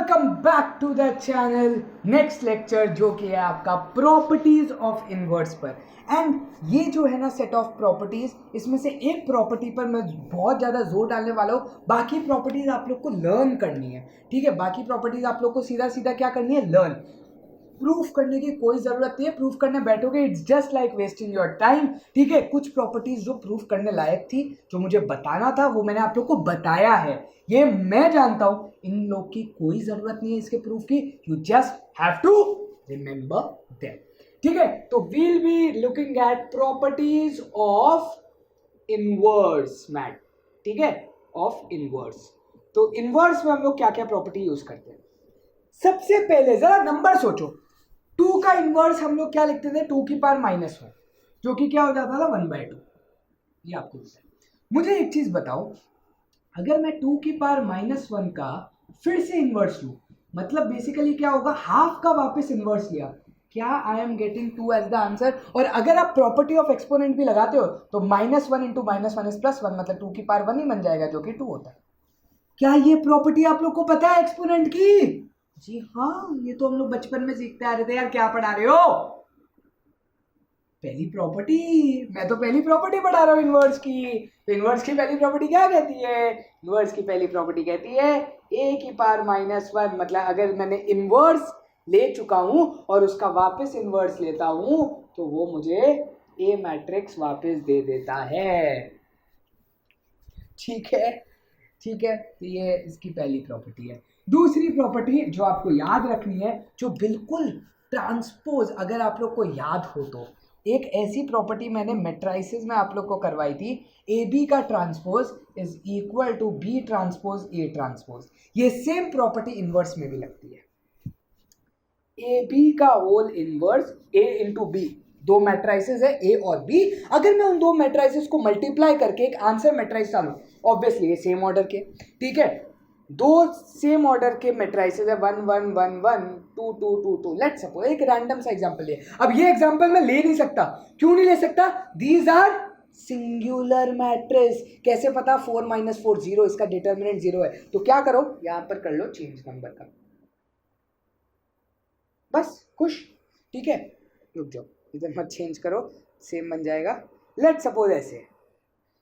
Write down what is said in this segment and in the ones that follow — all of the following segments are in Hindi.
Welcome back to the channel. Next lecture जो कि है आपका प्रॉपर्टीज ऑफ इनवर्स पर। एंड ये जो है ना सेट ऑफ प्रॉपर्टीज, इसमें से एक प्रॉपर्टी पर मैं बहुत ज़्यादा जोर डालने वाला हूँ। बाकी प्रॉपर्टीज आप लोग को लर्न करनी है, ठीक है। बाकी प्रॉपर्टीज आप लोग को सीधा सीधा क्या करनी है, लर्न। प्रूफ करने की कोई ज़रूरत नहीं है। प्रूफ करने बैठोगे it's just like wasting your time, ठीक है। कुछ प्रॉपर्टीज जो प्रूफ करने लायक थी, जो मुझे बताना था, वो मैंने आप लोग को बताया है। ये मैं जानता हूं, इन लोग की कोई ज़रूरत नहीं है इसके प्रूफ की। You just have to remember them, ठीक है। तो we'll be looking at properties of inverse mat, ठीक है, ऑफ इनवर्स। तो इनवर्स में हम लोग क्या क्या प्रॉपर्टी यूज करते हैं। सबसे पहले जरा नंबर सोचो। 2 का इनवर्स हम लोग क्या लिखते थे, 2 की पावर -1, जो कि क्या हो जाता था 1/2। ये आपको पता है। मुझे एक चीज बताओ, अगर मैं 2 की पावर -1 का फिर से इनवर्स लूं, मतलब बेसिकली क्या होगा, हाफ का वापस इनवर्स लिया, क्या I am getting 2 as the answer. और अगर आप प्रॉपर्टी ऑफ एक्सपोनेंट भी लगाते हो तो -1 × -1 इज +1, मतलब 2 की पावर 1 ही बन जाएगा, जो कि 2 होता है। क्या ये प्रॉपर्टी आप लोग को पता है एक्सपोनेंट की? जी हाँ, ये तो हम लोग बचपन में सीखते आ रहे थे यार। क्या पढ़ा रहे हो? पहली प्रॉपर्टी। मैं तो पहली प्रॉपर्टी पढ़ा रहा हूँ इनवर्स की। तो इनवर्स की पहली प्रॉपर्टी क्या कहती है? इनवर्स की पहली प्रॉपर्टी कहती है a की पावर -1, मतलब अगर मैंने इनवर्स ले चुका हूं और उसका वापस इनवर्स लेता हूं तो वो मुझे a मैट्रिक्स वापस दे देता है, ठीक है, ठीक है। तो ये इसकी पहली प्रॉपर्टी है। दूसरी प्रॉपर्टी जो आपको याद रखनी है, जो बिल्कुल ट्रांसपोज, अगर आप लोग को याद हो तो, एक ऐसी प्रॉपर्टी मैंने मैट्राइसिस में आप लोग को करवाई थी, ए बी का transpose is equal to B transpose A transpose. ये सेम प्रॉपर्टी इनवर्स में भी लगती है। ए बी का whole inverse A into B, दो मैट्राइसेस है ए और बी। अगर मैं उन दो मैट्राइसेस को मल्टीप्लाई करके एक आंसर मैट्राइस डालूं, ऑब्वियसली ये सेम ऑर्डर के, ठीक है, दो सेम ऑर्डर के मैट्राइसेस है 1 1 1 1 2 2 2 2। लेट्स सपोज एक रैंडम सा एग्जांपल ले। अब ये एग्जांपल मैं ले नहीं सकता। क्यों नहीं ले सकता? These are singular matrix. कैसे पता? 4 - 4 0, इसका डिटर्मिनेंट 0 है। तो क्या करो, यहां पर कर लो चेंज नंबर का, बस खुश, ठीक है। रुक जाओ, इधर मत चेंज करो, सेम बन जाएगा। लेट सपोज ऐसे,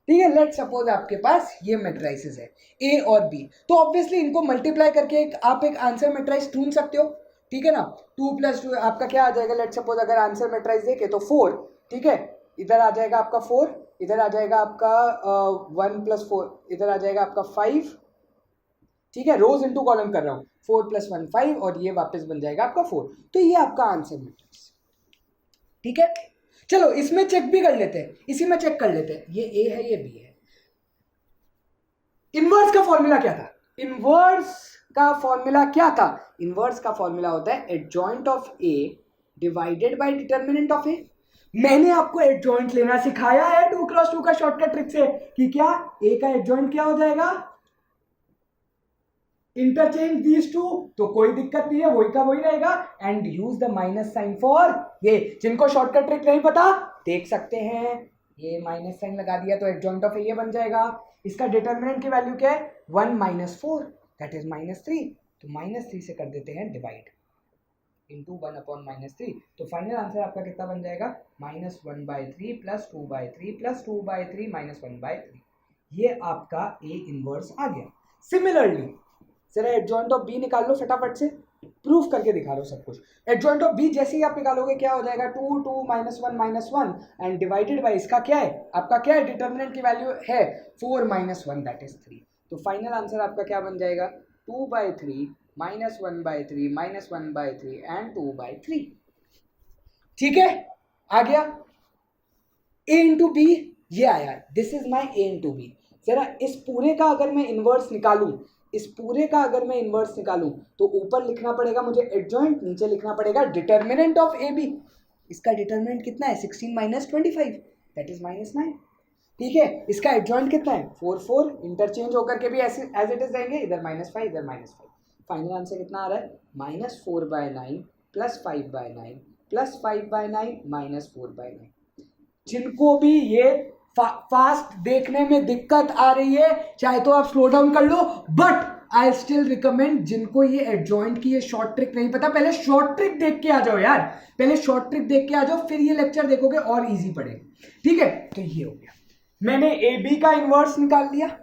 ठीक है। लेट सपोज आपके पास ये मैट्राइसेस है ए और बी, तो ऑब्वियसली इनको मल्टीप्लाई करके आप एक आंसर मैट्राइस ढूंढ सकते हो, ठीक है ना। 2 + 2 आपका क्या आ जाएगा? लेट सपोज अगर आंसर मैट्राइस देखे तो 4, ठीक है। इधर आ जाएगा आपका 4, इधर आ जाएगा आपका 1 + 4, इधर आ जाएगा आपका 5, ठीक है। रोज इनटू कॉलम कर रहा हूं, 4 + 1 5, और ये वापस बन जाएगा आपका 4। तो ये आपका आंसर मैट्रिक्स, ठीक है। चलो इसमें चेक भी कर लेते हैं, इसी में चेक कर लेते हैं। ये ए है, ये बी है। इनवर्स का फॉर्मूला क्या था? इनवर्स का फॉर्मूला क्या था? इनवर्स का फॉर्मूला होता है adjoint of A divided by determinant of A. मैंने आपको एडजॉइंट लेना सिखाया है 2 × 2 का शॉर्टकट ट्रिक से, कि क्या ए का एडजॉइंट क्या हो जाएगा, इंटरचेंज दीज टू, तो कोई दिक्कत नहीं है, वही का वही रहेगा। And use the minus sign for ये। जिनको शॉर्टकट ट्रिक नहीं पता देख सकते हैं, ये माइनस साइन लगा दिया तो एडजॉइंट ऑफ ये बन जाएगा। इसका डिटर्मिनेंट की वैल्यू क्या है? 1 - 4, दैट इज -3। तो -3 से कर देते हैं डिवाइड, इंटू 1/-3। तो फाइनल आंसर आपका कितना बन जाएगा? -1/3 + 2/3 + 2/3 -1/3। ये आपका ए इनवर्स आ गया। सिमिलरली जरा एडजॉइंट ऑफ बी निकाल लो फटाफट से, प्रूफ करके दिखा रहा हूं सब कुछ। एडजॉइंट ऑफ बी जैसे ही आप निकालोगे क्या हो जाएगा? 2 2 -1 -1 एंड डिवाइडेड बाय इसका क्या है, आपका क्या है, डिटर्मिनेंट की वैल्यू है 4 - 1, दैट इज 3। तो फाइनल आंसर आपका क्या बन जाएगा? 2/3 -1/3 -1/3 एंड 2/3, ठीक है। आ गया a इंटू बी, ये आया, this is my a into B. जरा इस पूरे का अगर मैं इनवर्स निकालूं, इस पूरे का अगर मैं इनवर्स निकालूं तो ऊपर लिखना पड़ेगा मुझे एडजॉइंट, नीचे लिखना पड़ेगा डिटर्मिनेंट ऑफ ए बी। इसका डिटर्मिनेंट कितना है? 16 - 25, दैट इज -9, ठीक है। इसका एडजॉइंट कितना है? 4 4, इंटरचेंज होकर के भी ऐसे एज इट इज रहेंगे, इधर -5 इधर -5। फाइनल आंसर कितना आ रहा है? -4/9 + 5/9 + 5/9 -4/9। जिनको भी ये फास्ट देखने में दिक्कत आ रही है, चाहे तो आप स्लो डाउन कर लो, बट आई स्टिल रिकमेंड जिनको ये एडजॉइंट की ये शॉर्ट ट्रिक नहीं पता, पहले शॉर्ट ट्रिक देख के आ जाओ यार, पहले शॉर्ट ट्रिक देख के आ जाओ, फिर ये लेक्चर देखोगे और इजी पड़ेगा। ठीक है, तो ये हो गया, मैंने ए बी का इनवर्स निकाल लिया,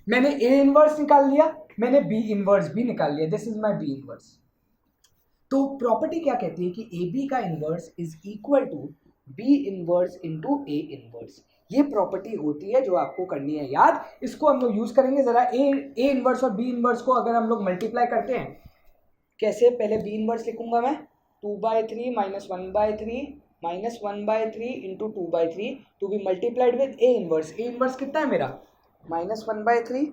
मैंने ए इनवर्स निकाल लिया, मैंने बी इनवर्स भी निकाल लिया, this is my B inverse. तो प्रॉपर्टी क्या कहती है कि ए बी का inverse is equal to B inverse into A inverse. ये प्रॉपर्टी होती है जो आपको करनी है याद, इसको हम लोग यूज करेंगे जरा। ए इनवर्स और बी इनवर्स को अगर हम लोग मल्टीप्लाई करते हैं, कैसे, पहले बी इनवर्स लिखूंगा मैं 2/3 minus 1/3 minus 1/3 into 2/3 to be multiplied with A inverse. A inverse कितना है मेरा, माइनस 1/3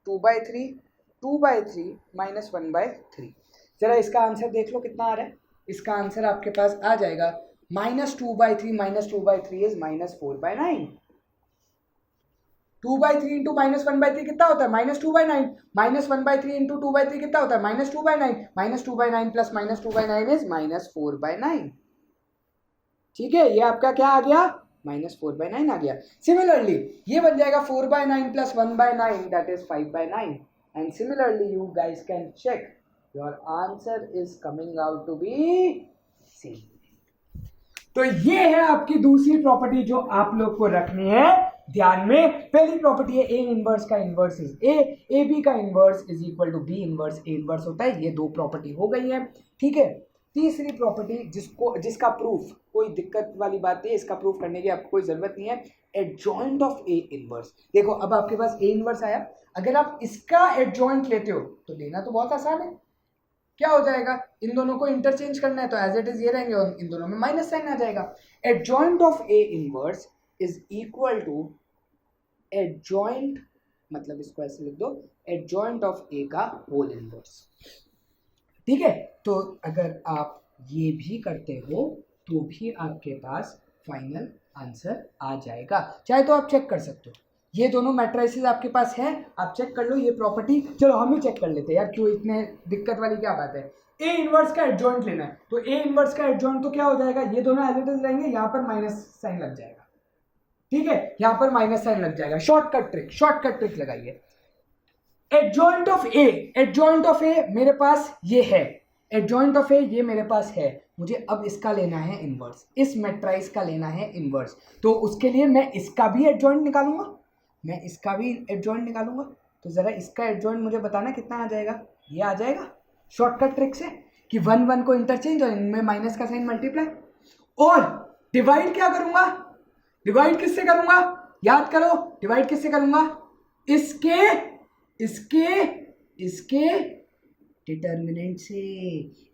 2/3 2/3 माइनस 1/3। जरा इसका आंसर देख लो कितना आ रहा है, इसका आंसर आपके पास आ जाएगा -2/3 माइनस 2/3 इज -4/9। 2/3 इंटू माइनस 1/3 कितना होता है, -2/9 माइनस 1/3 इंटू 2/3 कितना होता है, -2/9 -2/9 प्लस -2/9 इज -4/9। ठीक है, ये आपका क्या आ गया, -4/9 आ गया। सिमिलरली ये बन जाएगा 4/9 plus 1/9 that is 5/9 and similarly you guys can check your answer is coming out to be C. तो ये है आपकी दूसरी प्रॉपर्टी जो आप लोग को रखनी है ध्यान में। पहली प्रॉपर्टी है ए इनवर्स का इनवर्स इज ए बी का inverse is equal to B inverse A inverse होता है, ये दो प्रॉपर्टी हो गई है। ठीक है, तीसरी प्रॉपर्टी जिसका प्रूफ कोई दिक्कत वाली बात है, इसका प्रूफ करने की आपको कोई जरूरत नहीं है, एडजॉइंट ऑफ ए इनवर्स। देखो अब आपके पास ए इनवर्स आया, अगर आप इसका एडजॉइंट लेते हो तो लेना तो बहुत आसान है, क्या हो जाएगा, इन दोनों को इंटरचेंज करना है तो एज इट इज ये रहेंगे और इन दोनों में माइनस साइन आ जाएगा। Adjoint of A inverse is equal to adjoint, मतलब इसको ऐसे लिख दो, एडजॉइंट ऑफ ए का होल इनवर्स। ठीक है, तो अगर आप ये भी करते हो तो भी आपके पास फाइनल आंसर आ जाएगा। चाहे तो आप चेक कर सकते हो, ये दोनों मैट्रिसेस आपके पास है, आप चेक कर लो ये प्रॉपर्टी। चलो हम ही चेक कर लेते हैं यार, क्यों इतने दिक्कत वाली क्या बात है। ए इनवर्स का एडजॉइंट लेना है, तो ए इनवर्स का एडजॉइंट तो क्या हो जाएगा, ये दोनों एज इट इज रहेंगे, यहाँ पर माइनस साइन लग जाएगा। ठीक है, यहाँ पर माइनस साइन लग जाएगा। शॉर्टकट ट्रिक लगाइए। एडजॉइंट ऑफ ए मेरे पास ये है, एडजॉइंट ऑफ ए ये मेरे पास है, मुझे अब इसका लेना है इनवर्स, इस मैट्रिक्स का लेना है इनवर्स। तो उसके लिए मैं इसका भी एडजॉइंट निकालूंगा, मैं इसका भी एडजॉइंट निकालूंगा। तो जरा इसका एडजॉइंट मुझे बताना कितना आ जाएगा, ये आ जाएगा शॉर्टकट ट्रिक से कि 1 1 को इंटरचेंज और इनमें माइनस का साइन मल्टीप्लाई। और डिवाइड क्या करूंगा, डिवाइड किससे करूंगा, याद करो, डिवाइड किससे करूंगा, इसके डिटर्मिनेंट से,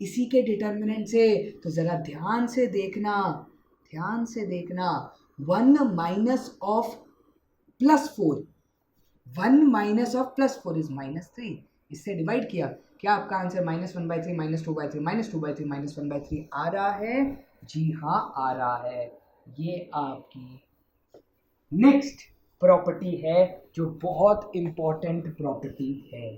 इसी के डिटर्मिनेंट से। तो जरा ध्यान से देखना 1 minus of +4, 1 minus of +4 is -3, इससे डिवाइड किया, क्या आपका आंसर -1/3 -2/3 -2/3 -1/3 आ रहा है, जी हाँ आ रहा है। ये आपकी नेक्स्ट प्रॉपर्टी है जो बहुत इंपॉर्टेंट प्रॉपर्टी है।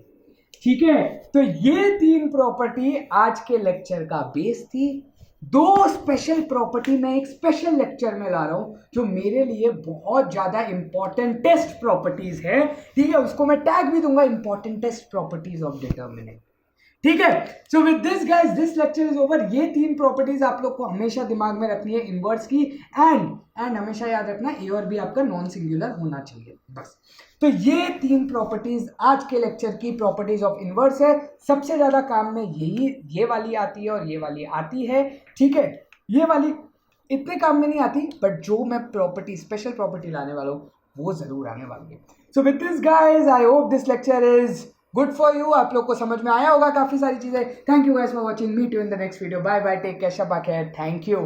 ठीक है, तो ये 3 प्रॉपर्टी आज के लेक्चर का बेस थी। 2 स्पेशल प्रॉपर्टी मैं एक स्पेशल लेक्चर में ला रहा हूं जो मेरे लिए बहुत ज्यादा इंपॉर्टेंट टेस्ट प्रॉपर्टीज है। ठीक है, उसको मैं टैग भी दूंगा, important test properties of determinant. ठीक है, so with this guys this lecture is over. ये 3 प्रॉपर्टीज आप लोग को हमेशा दिमाग में रखनी है इनवर्स की, एंड हमेशा याद रखना ए और बी आपका नॉन सिंगुलर होना चाहिए, बस। तो ये 3 प्रॉपर्टीज आज के लेक्चर की प्रॉपर्टीज ऑफ इनवर्स है। सबसे ज्यादा काम में ये वाली आती है और ये वाली आती है। ठीक है, ये वाली इतने काम में नहीं आती, बट जो मैं प्रॉपर्टी स्पेशल प्रॉपर्टी लाने वाला हूँ वो जरूर आने वाली है। So with this guys I hope this lecture is good for you, आप लोग को समझ में आया होगा काफी सारी चीजें। Thank you guys for watching, meet you in the next video, bye bye, take care, शब्बा खैर, थैंक यू।